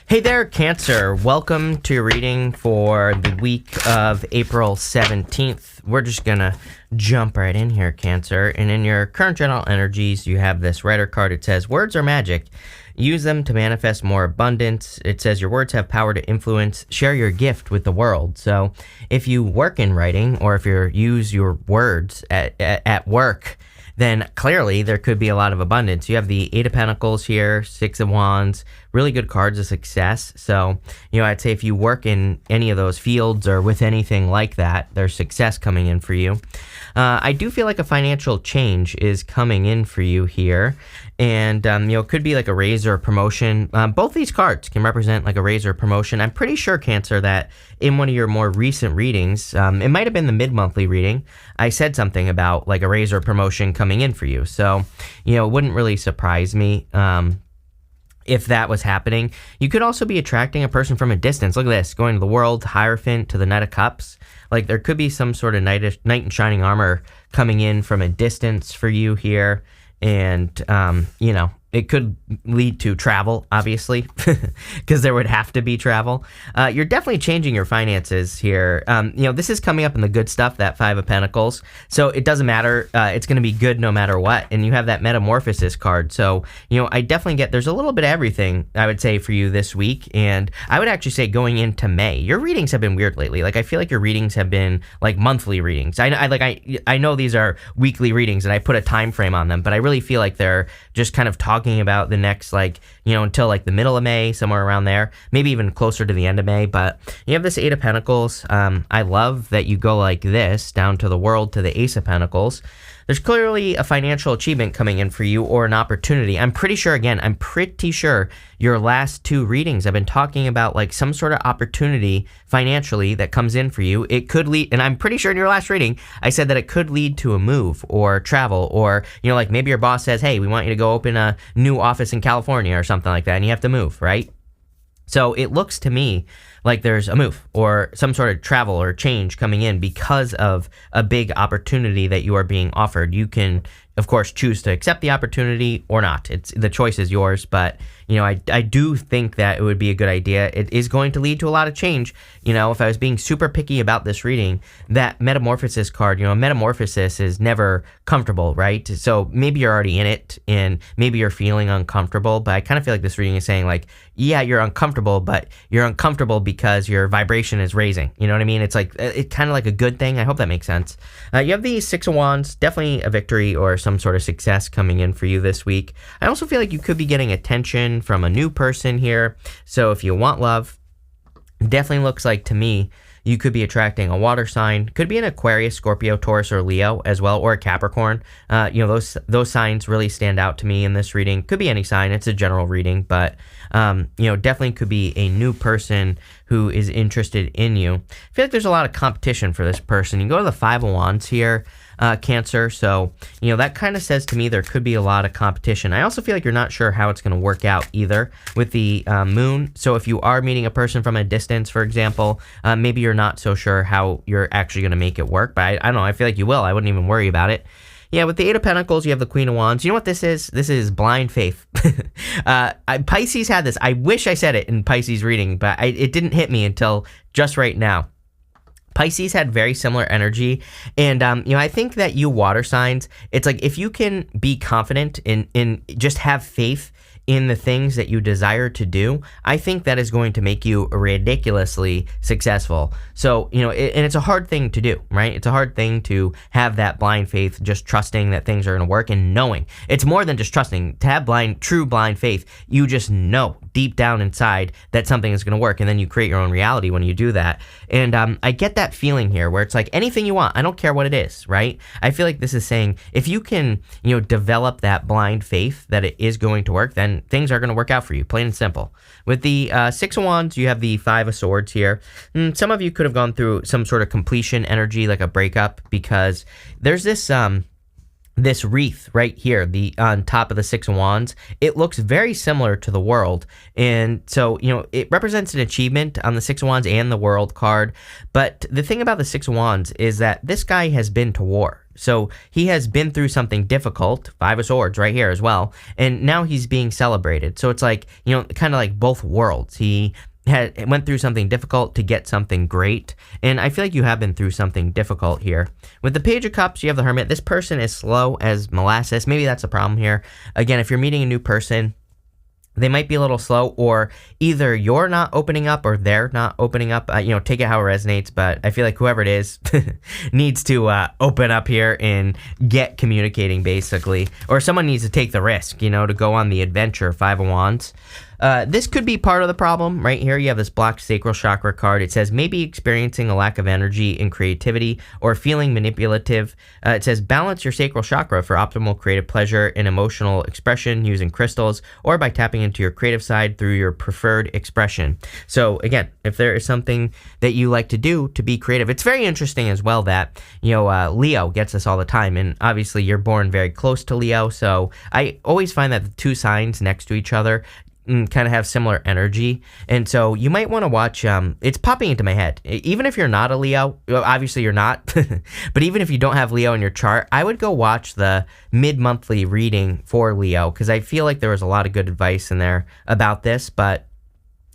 Hey there, Cancer. Welcome to your reading for the week of April 17th. We're just going to jump right in here, Cancer. And in your current general energies, you have this Rider card. It says, words are magic. Use them to manifest more abundance. It says your words have power to influence. Share your gift with the world. So if you work in writing or if you use your words at work, then clearly there could be a lot of abundance. You have the Eight of Pentacles here, Six of Wands, really good cards of success. So, I'd say if you work in any of those fields or with anything like that, there's success coming in for you. I do feel like a financial change is coming in for you here. And, it could be like a raise or a promotion. Both these cards can represent like a raise or a promotion. I'm pretty sure, Cancer, that in one of your more recent readings, it might have been the mid-monthly reading, I said something about like a raise or a promotion coming in for you. So, it wouldn't really surprise me if that was happening. You could also be attracting a person from a distance. Look at this, going to the World, Hierophant to the Knight of Cups. Like there could be some sort of knight in shining armor coming in from a distance for you here. And, it could lead to travel, obviously, because there would have to be travel. You're definitely changing your finances here. This is coming up in the good stuff, that Five of Pentacles. So it doesn't matter. It's going to be good no matter what. And you have that Metamorphosis card. So, I definitely get, there's a little bit of everything, I would say, for you this week. And I would actually say going into May, your readings have been weird lately. Like, I feel like your readings have been like monthly readings. I know these are weekly readings and I put a time frame on them, but I really feel like they're just kind of talking about the next, until like the middle of May, somewhere around there, maybe even closer to the end of May. But you have this Eight of Pentacles. I love that you go like this down to the World to the Ace of Pentacles. There's clearly a financial achievement coming in for you or an opportunity. I'm pretty sure your last two readings I've been talking about like some sort of opportunity financially that comes in for you. It could lead, and I'm pretty sure in your last reading, I said that it could lead to a move or travel or, like maybe your boss says, hey, we want you to go open a new office in California or something like that, and you have to move, right? So it looks to me like there's a move or some sort of travel or change coming in because of a big opportunity that you are being offered. You can, of course, choose to accept the opportunity or not. The choice is yours, but I do think that it would be a good idea. It is going to lead to a lot of change. If I was being super picky about this reading, that Metamorphosis card, Metamorphosis is never comfortable, right? So maybe you're already in it and maybe you're feeling uncomfortable, but I kind of feel like this reading is saying like, yeah, you're uncomfortable, but you're uncomfortable because your vibration is raising. You know what I mean? It's like, it's kind of like a good thing. I hope that makes sense. You have the Six of Wands, definitely a victory or some sort of success coming in for you this week. I also feel like you could be getting attention from a new person here. So if you want love, definitely looks like to me you could be attracting a water sign. Could be an Aquarius, Scorpio, Taurus, or Leo as well, or a Capricorn. Those signs really stand out to me in this reading. Could be any sign. It's a general reading, but definitely could be a new person who is interested in you. I feel like there's a lot of competition for this person. You go to the Five of Wands here, Cancer. So, that kind of says to me there could be a lot of competition. I also feel like you're not sure how it's going to work out either with the moon. So if you are meeting a person from a distance, for example, maybe you're not so sure how you're actually going to make it work. But I don't know. I feel like you will. I wouldn't even worry about it. Yeah, with the Eight of Pentacles, you have the Queen of Wands. You know what this is? This is blind faith. Pisces had this. I wish I said it in Pisces reading, but it didn't hit me until just right now. Pisces had very similar energy, and I think that you water signs, it's like if you can be confident in just have faith in the things that you desire to do, I think that is going to make you ridiculously successful. So, and it's a hard thing to do, right? It's a hard thing to have that blind faith, just trusting that things are going to work and knowing. It's more than just trusting. To have true blind faith, you just know deep down inside that something is going to work, and then you create your own reality when you do that. And I get that feeling here where it's like anything you want, I don't care what it is, right? I feel like this is saying if you can, develop that blind faith that it is going to work, then things are going to work out for you, plain and simple. With the Six of Wands, you have the Five of Swords here. Some of you could have gone through some sort of completion energy, like a breakup, because there's this this wreath right here, the on top of the Six of Wands, it looks very similar to the World. And so, it represents an achievement on the Six of Wands and the World card. But the thing about the Six of Wands is that this guy has been to war. So he has been through something difficult, Five of Swords right here as well, and now he's being celebrated. So it's like, kind of like both worlds. He went through something difficult to get something great, and I feel like you have been through something difficult here. With the Page of Cups, you have the Hermit. This person is slow as molasses. Maybe that's a problem here. Again, if you're meeting a new person, they might be a little slow, or either you're not opening up or they're not opening up. Take it how it resonates, but I feel like whoever it is needs to open up here and get communicating, basically. Or someone needs to take the risk, to go on the adventure, Five of Wands. This could be part of the problem. Right here, you have this blocked sacral chakra card. It says maybe experiencing a lack of energy and creativity or feeling manipulative. It says balance your sacral chakra for optimal creative pleasure and emotional expression using crystals or by tapping into your creative side through your preferred expression. So again, if there is something that you like to do to be creative, it's very interesting as well that, Leo gets this all the time. And obviously you're born very close to Leo. So I always find that the two signs next to each other kind of have similar energy, and so you might want to watch, it's popping into my head, even if you're not a Leo, obviously you're not, but even if you don't have Leo in your chart, I would go watch the mid-monthly reading for Leo, because I feel like there was a lot of good advice in there about this. But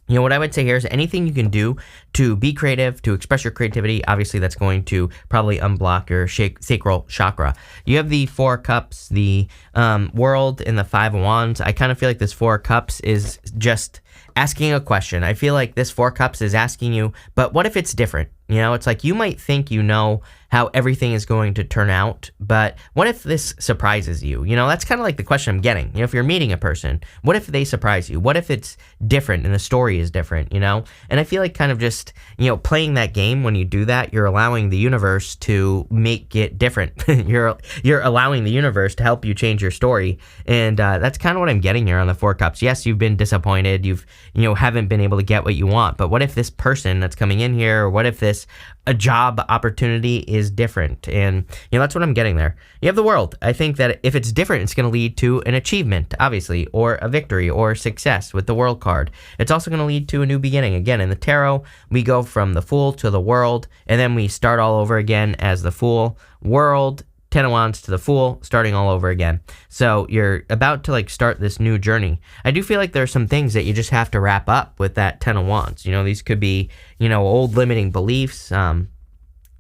what I would say here is anything you can do to be creative, to express your creativity, obviously that's going to probably unblock your sacral chakra. You have the Four of Cups, the World, and the Five of Wands. I kind of feel like this Four of Cups is just asking a question. I feel like this Four of Cups is asking you, but what if it's different? It's like you might think how everything is going to turn out, but what if this surprises you? That's kind of like the question I'm getting. If you're meeting a person, what if they surprise you? What if it's different and the story is different, And I feel like kind of just, playing that game, when you do that, you're allowing the universe to make it different. You're allowing the universe to help you change your story. And that's kind of what I'm getting here on the Four of Cups. Yes, you've been disappointed. You've, haven't been able to get what you want. But what if this person that's coming in here, or what if a job opportunity is different? And that's what I'm getting there. You have the World. I think that if it's different, it's going to lead to an achievement, obviously, or a victory or success with the World card. It's also going to lead to a new beginning. Again, in the tarot, we go from the Fool to the World, and then we start all over again as the Fool, World, Ten of Wands to the Fool, starting all over again. So you're about to start this new journey. I do feel like there are some things that you just have to wrap up with that Ten of Wands. These could be, old limiting beliefs,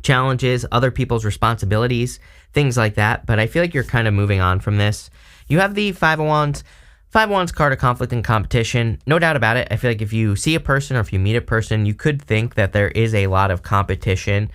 challenges, other people's responsibilities, things like that. But I feel like you're kind of moving on from this. You have the Five of Wands. Five of Wands card of conflict and competition. No doubt about it. I feel like if you see a person or if you meet a person, you could think that there is a lot of competition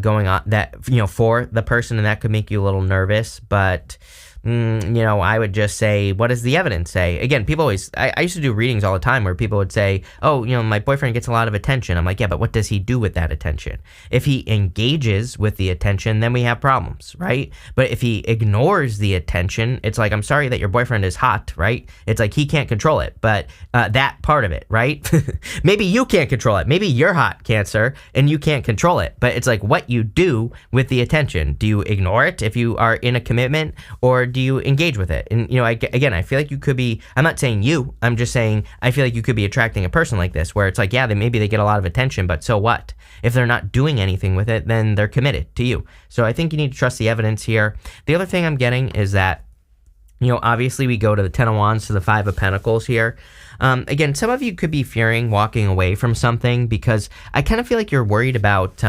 going on that, for the person, and that could make you a little nervous. But I would just say, what does the evidence say? Again, people always, I used to do readings all the time where people would say, oh, my boyfriend gets a lot of attention. I'm like, yeah, but what does he do with that attention? If he engages with the attention, then we have problems, right? But if he ignores the attention, it's like, I'm sorry that your boyfriend is hot, right? It's like he can't control it, but that part of it, right? Maybe you can't control it. Maybe you're hot, Cancer, and you can't control it. But it's like what you do with the attention. Do you ignore it if you are in a commitment, or do you engage with it? And, again, I feel like you could be, I'm not saying you, I'm just saying I feel like you could be attracting a person like this, where it's like, yeah, maybe they get a lot of attention, but so what? If they're not doing anything with it, then they're committed to you. So I think you need to trust the evidence here. The other thing I'm getting is that, obviously we go to the Ten of Wands to the Five of Pentacles here. Again, some of you could be fearing walking away from something, because I kind of feel like you're worried about,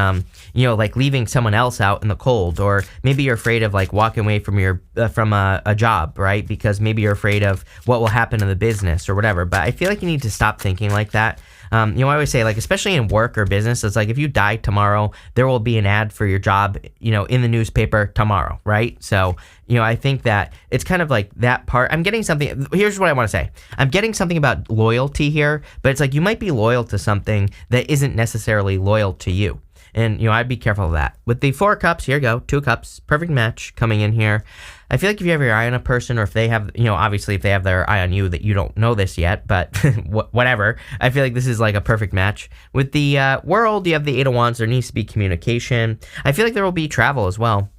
leaving someone else out in the cold, or maybe you're afraid of walking away from a job, right? Because maybe you're afraid of what will happen to the business or whatever. But I feel like you need to stop thinking like that. I always say, especially in work or business, it's like if you die tomorrow, there will be an ad for your job, in the newspaper tomorrow, right? So, I think that it's kind of like that part. I'm getting something. Here's what I want to say. I'm getting something about loyalty here, but it's like you might be loyal to something that isn't necessarily loyal to you. And, I'd be careful of that. With the Four of Cups, here you go, Two of Cups, perfect match coming in here. I feel like if you have your eye on a person, or if they have, obviously if they have their eye on you, that you don't know this yet, but whatever. I feel like this is a perfect match. With the World, you have the Eight of Wands. There needs to be communication. I feel like there will be travel as well.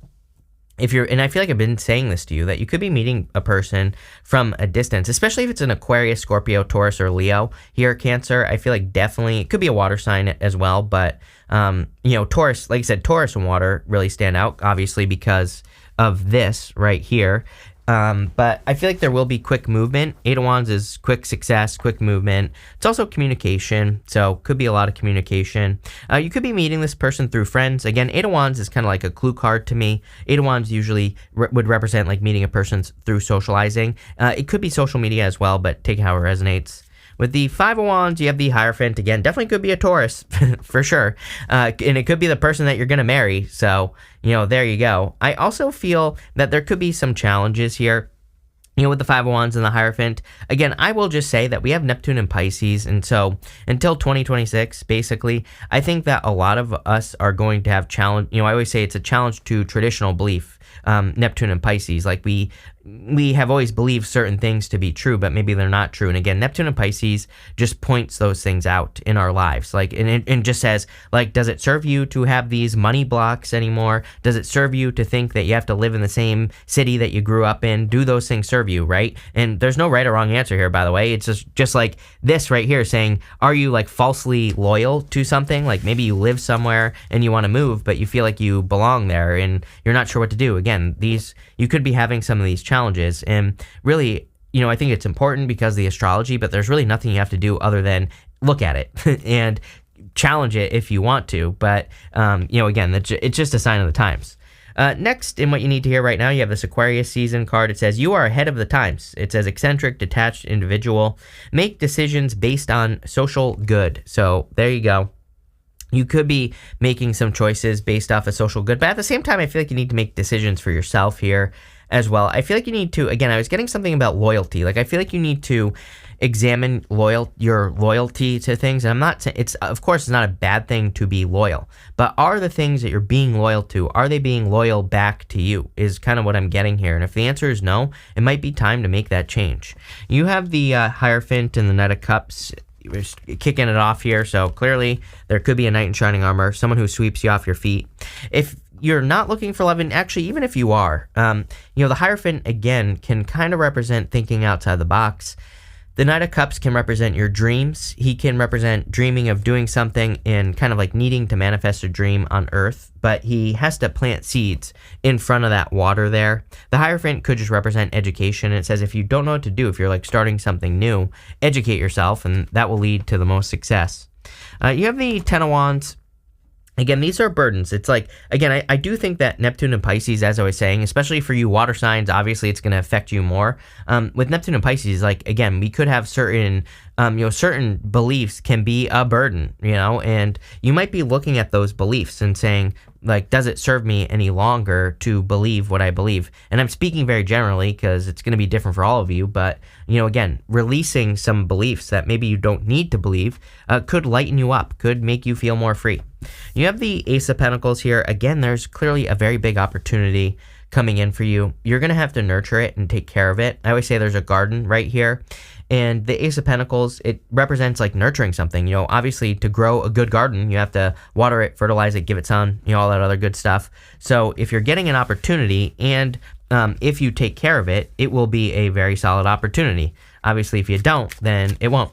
and I feel like I've been saying this to you, that you could be meeting a person from a distance, especially if it's an Aquarius, Scorpio, Taurus, or Leo here, Cancer. I feel like definitely it could be a water sign as well, but Taurus, like I said, Taurus and water really stand out, obviously because of this right here. But I feel like there will be quick movement. Eight of Wands is quick success, quick movement. It's also communication, so could be a lot of communication. You could be meeting this person through friends. Again, Eight of Wands is kind of like a clue card to me. Eight of Wands usually would represent like meeting a person through socializing. It could be social media as well, but take how it resonates. With the Five of Wands, you have the Hierophant. Again, definitely could be a Taurus, for sure. And it could be the person that you're going to marry. So, there you go. I also feel that there could be some challenges here, with the Five of Wands and the Hierophant. Again, I will just say that we have Neptune and Pisces, and so until 2026, basically, I think that a lot of us are going to have challenge. I always say it's a challenge to traditional belief, Neptune and Pisces. Like we have always believed certain things to be true, but maybe they're not true. And again, Neptune and Pisces just points those things out in our lives. Like, and just says, like, does it serve you to have these money blocks anymore? Does it serve you to think that you have to live in the same city that you grew up in? Do those things serve you, right? And there's no right or wrong answer here, by the way. It's just like this right here saying, are you like falsely loyal to something? Like maybe you live somewhere and you want to move, but you feel like you belong there and you're not sure what to do. Again, you could be having some of these challenges, and really, I think it's important because of the astrology, but there's really nothing you have to do other than look at it and challenge it if you want to. But, again, it's just a sign of the times. Next, in what you need to hear right now, you have this Aquarius season card. It says, you are ahead of the times. It says, eccentric, detached individual. Make decisions based on social good. So there you go. You could be making some choices based off of social good, but at the same time, I feel like you need to make decisions for yourself here as well. I feel like you need to, again, I was getting something about loyalty. Like, I feel like you need to examine your loyalty to things. And I'm not saying, of course, it's not a bad thing to be loyal, but are the things that you're being loyal to, are they being loyal back to you, is kind of what I'm getting here. And if the answer is no, it might be time to make that change. You have the Hierophant and the Knight of Cups kicking it off here, so clearly there could be a knight in shining armor, someone who sweeps you off your feet. If you're not looking for love, and actually even if you are, the Hierophant again can kind of represent thinking outside the box. The Knight of Cups can represent your dreams. He can represent dreaming of doing something and kind of like needing to manifest a dream on Earth, but he has to plant seeds in front of that water there. The Hierophant could just represent education. It says if you don't know what to do, if you're like starting something new, educate yourself, and that will lead to the most success. You have the Ten of Wands. Again, these are burdens. It's like, again, I do think that Neptune and Pisces, as I was saying, especially for you water signs, obviously it's going to affect you more. With Neptune and Pisces, like, again, we could have certain beliefs can be a burden, and you might be looking at those beliefs and saying, like, does it serve me any longer to believe what I believe? And I'm speaking very generally because it's going to be different for all of you, but, again, releasing some beliefs that maybe you don't need to believe could lighten you up, could make you feel more free. You have the Ace of Pentacles here. Again, there's clearly a very big opportunity coming in for you. You're going to have to nurture it and take care of it. I always say there's a garden right here. And the Ace of Pentacles, it represents like nurturing something. Obviously to grow a good garden, you have to water it, fertilize it, give it sun, all that other good stuff. So if you're getting an opportunity and if you take care of it, it will be a very solid opportunity. Obviously, if you don't, then it won't.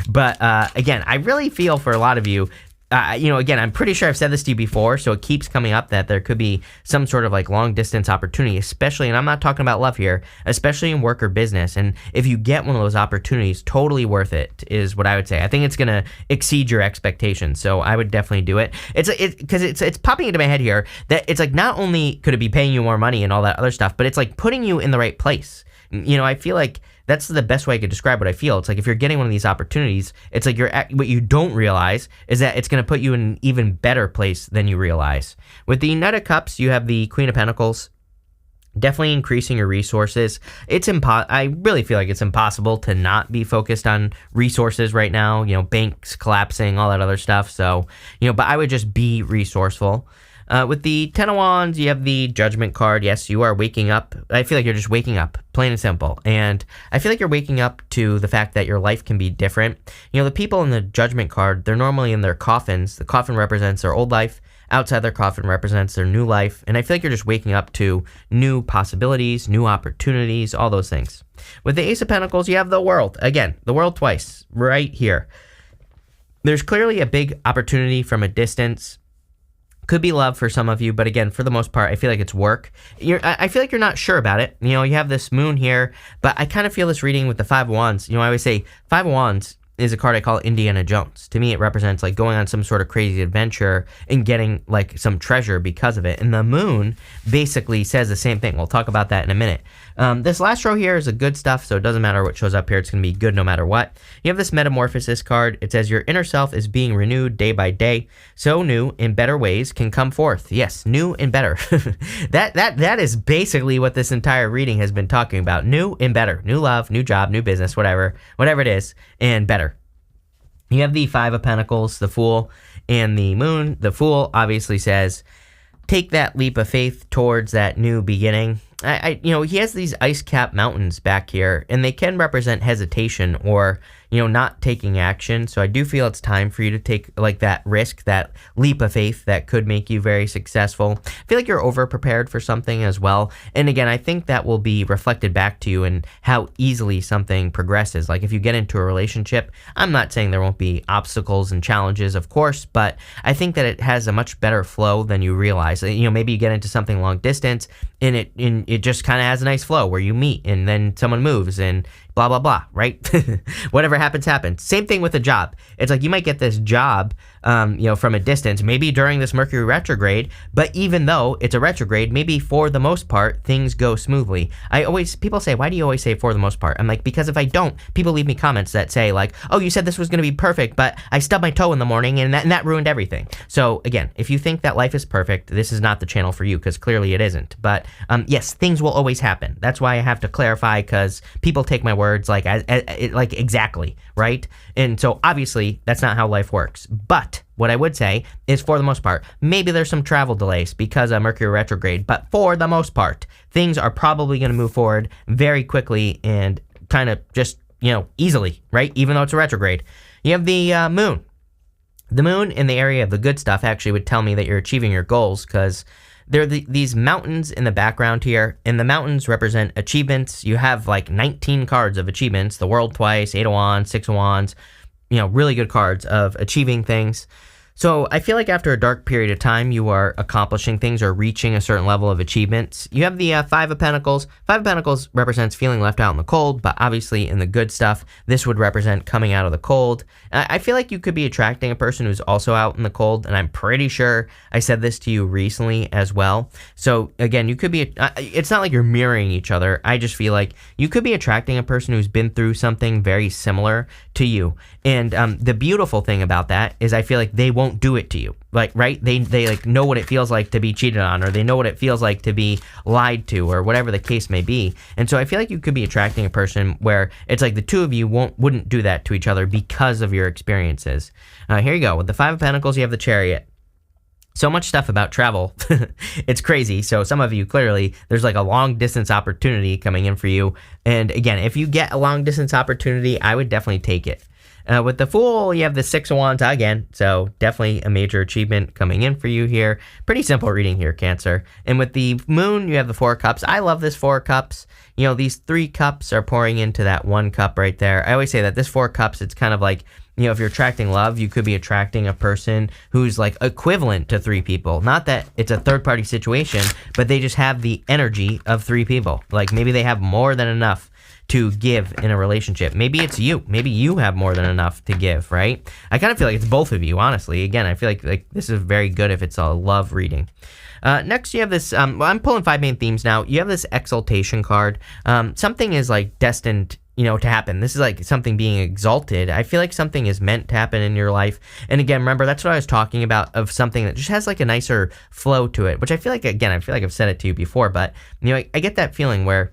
But again, I really feel for a lot of you, again, I'm pretty sure I've said this to you before, so it keeps coming up that there could be some sort of like long distance opportunity, especially, and I'm not talking about love here, especially in work or business. And if you get one of those opportunities, totally worth it is what I would say. I think it's going to exceed your expectations. So I would definitely do it. Because it's popping into my head here that it's like, not only could it be paying you more money and all that other stuff, but it's like putting you in the right place. I feel like that's the best way I could describe what I feel. It's like if you're getting one of these opportunities, it's like what you don't realize is that it's going to put you in an even better place than you realize. With the Knight of Cups, you have the Queen of Pentacles. Definitely increasing your resources. I really feel like it's impossible to not be focused on resources right now. Banks collapsing, all that other stuff. So, but I would just be resourceful. With the Ten of Wands, you have the Judgment card. Yes, you are waking up. I feel like you're just waking up, plain and simple. And I feel like you're waking up to the fact that your life can be different. The people in the Judgment card, they're normally in their coffins. The coffin represents their old life, outside their coffin represents their new life. And I feel like you're just waking up to new possibilities, new opportunities, all those things. With the Ace of Pentacles, you have the World. Again, the World twice, right here. There's clearly a big opportunity from a distance. Could be love for some of you, but again, for the most part, I feel like it's work. I feel like you're not sure about it. You know, you have this moon here, but I kind of feel this reading with the Five of Wands. You know, I always say Five of Wands is a card I call Indiana Jones. To me, it represents like going on some sort of crazy adventure and getting like some treasure because of it. And the moon basically says the same thing. We'll talk about that in a minute. This last row here is the good stuff, so it doesn't matter what shows up here. It's going to be good no matter what. You have this Metamorphosis card. It says your inner self is being renewed day by day, so new in better ways can come forth. Yes, new and better. That is basically what this entire reading has been talking about. New and better. New love, new job, new business, whatever it is, and better. You have the Five of Pentacles, the Fool, and the Moon. The Fool obviously says, take that leap of faith towards that new beginning. He has these ice-capped mountains back here, and they can represent hesitation or, not taking action. So I do feel it's time for you to take like that risk, that leap of faith that could make you very successful. I feel like you're over-prepared for something as well. And again, I think that will be reflected back to you in how easily something progresses. Like if you get into a relationship, I'm not saying there won't be obstacles and challenges, of course, but I think that it has a much better flow than you realize. Maybe you get into something long distance and it just kind of has a nice flow where you meet and then someone moves and blah, blah, blah, right? Whatever happens, happens. Same thing with a job. It's like you might get this job, from a distance, maybe during this Mercury retrograde, but even though it's a retrograde, maybe for the most part, things go smoothly. People say, why do you always say for the most part? I'm like, because if I don't, people leave me comments that say like, oh, you said this was going to be perfect, but I stubbed my toe in the morning and that ruined everything. So again, if you think that life is perfect, this is not the channel for you because clearly it isn't. But yes, things will always happen. That's why I have to clarify because people take my words like exactly, right? And so obviously that's not how life works. But what I would say is for the most part, maybe there's some travel delays because of Mercury retrograde, but for the most part, things are probably going to move forward very quickly and kind of just, easily, right? Even though it's a retrograde. You have the moon. The moon in the area of the good stuff actually would tell me that you're achieving your goals because there are these mountains in the background here, and the mountains represent achievements. You have like 19 cards of achievements, the World twice, Eight of Wands, Six of Wands, really good cards of achieving things. So I feel like after a dark period of time, you are accomplishing things or reaching a certain level of achievements. You have the Five of Pentacles. Five of Pentacles represents feeling left out in the cold, but obviously in the good stuff, this would represent coming out of the cold. I feel like you could be attracting a person who's also out in the cold, and I'm pretty sure I said this to you recently as well. So again, you could be, it's not like you're mirroring each other. I just feel like you could be attracting a person who's been through something very similar to you. And the beautiful thing about that is I feel like they won't do it to you, like, right? They like know what it feels like to be cheated on, or they know what it feels like to be lied to, or whatever the case may be. And so I feel like you could be attracting a person where it's like the two of you wouldn't do that to each other because of your experiences. Here you go. With the Five of Pentacles, you have the Chariot. So much stuff about travel. It's crazy. So some of you, clearly, there's like a long distance opportunity coming in for you. And again, if you get a long distance opportunity, I would definitely take it. With the Fool, you have the Six of Wands again, so definitely a major achievement coming in for you here. Pretty simple reading here, Cancer. And with the Moon, you have the Four of Cups. I love this Four of Cups. These three cups are pouring into that one cup right there. I always say that this Four of Cups, it's kind of like, if you're attracting love, you could be attracting a person who's like equivalent to three people. Not that it's a third-party situation, but they just have the energy of three people. Like maybe they have more than enough to give in a relationship. Maybe it's you. Maybe you have more than enough to give, right? I kind of feel like it's both of you, honestly. Again, I feel like this is very good if it's a love reading. Next, you have this, I'm pulling 5 main themes now. You have this Exaltation card. Something is like destined, to happen. This is like something being exalted. I feel like something is meant to happen in your life. And again, remember, that's what I was talking about, of something that just has like a nicer flow to it, which I feel like I've said it to you before, but, I get that feeling where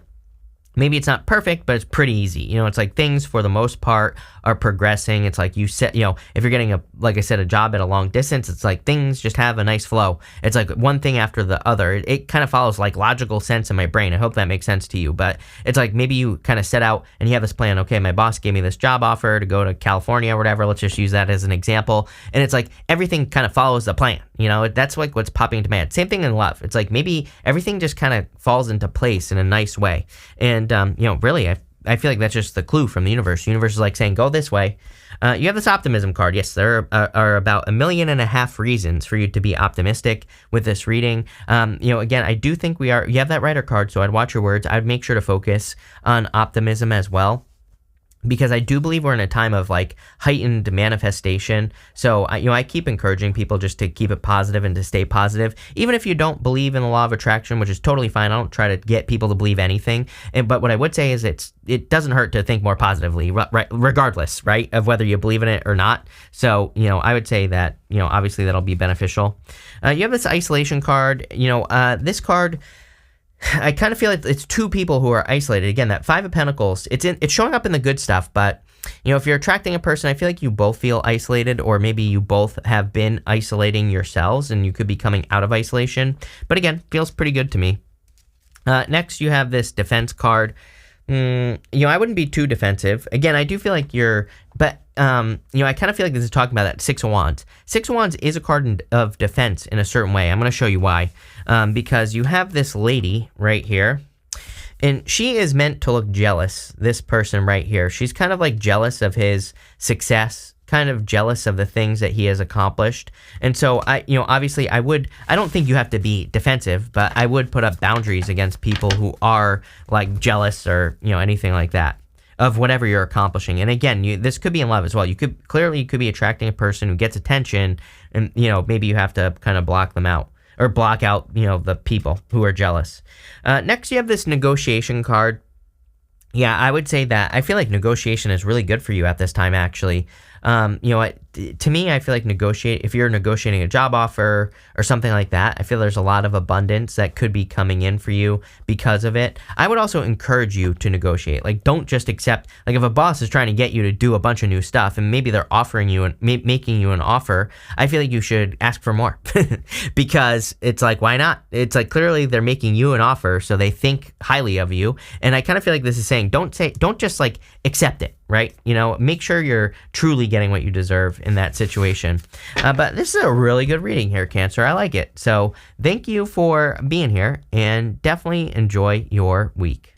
maybe it's not perfect, but it's pretty easy. It's like things for the most part are progressing. It's like if you're getting like I said, a job at a long distance, it's like things just have a nice flow. It's like one thing after the other. It kind of follows like logical sense in my brain. I hope that makes sense to you, but it's like maybe you kind of set out and you have this plan. Okay, my boss gave me this job offer to go to California or whatever. Let's just use that as an example. And it's like everything kind of follows the plan. That's like what's popping into my head. Same thing in love. It's like maybe everything just kind of falls into place in a nice way. And, really, I feel like that's just the clue from the universe. The universe is like saying, go this way. You have this optimism card. Yes, there are about 1.5 million reasons for you to be optimistic with this reading. Again, I do think you have that writer card, so I'd watch your words. I'd make sure to focus on optimism as well, because I do believe we're in a time of like heightened manifestation. So I keep encouraging people just to keep it positive and to stay positive, even if you don't believe in the law of attraction, which is totally fine. I don't try to get people to believe anything. But what I would say is it doesn't hurt to think more positively, right? Regardless, right, of whether you believe in it or not. So I would say that obviously that'll be beneficial. You have this isolation card. This card, I kind of feel like it's two people who are isolated. Again, that Five of Pentacles, it's showing up in the good stuff, but if you're attracting a person, I feel like you both feel isolated, or maybe you both have been isolating yourselves and you could be coming out of isolation. But again, feels pretty good to me. Next, you have this defense card. I wouldn't be too defensive. Again, I do feel like but I kind of feel like this is talking about that Six of Wands. Six of Wands is a card of defense in a certain way. I'm going to show you why. Because you have this lady right here, and she is meant to look jealous. This person right here, she's kind of like jealous of his success, kind of jealous of the things that he has accomplished. And so obviously I don't think you have to be defensive, but I would put up boundaries against people who are like jealous or, anything like that of whatever you're accomplishing. And again, this could be in love as well. You could be attracting a person who gets attention, and, maybe you have to kind of block them out. Or block out, the people who are jealous. Next, you have this negotiation card. Yeah, I would say that I feel like negotiation is really good for you at this time, actually. To me, I feel like if you're negotiating a job offer or something like that, I feel there's a lot of abundance that could be coming in for you because of it. I would also encourage you to negotiate. Like, don't just accept, like if a boss is trying to get you to do a bunch of new stuff and maybe they're offering you and making you an offer, I feel like you should ask for more because it's like, why not? It's like clearly they're making you an offer, so they think highly of you. And I kind of feel like this is saying, don't just like accept it, right? Make sure you're truly getting what you deserve in that situation. But this is a really good reading here, Cancer. I like it. So thank you for being here, and definitely enjoy your week.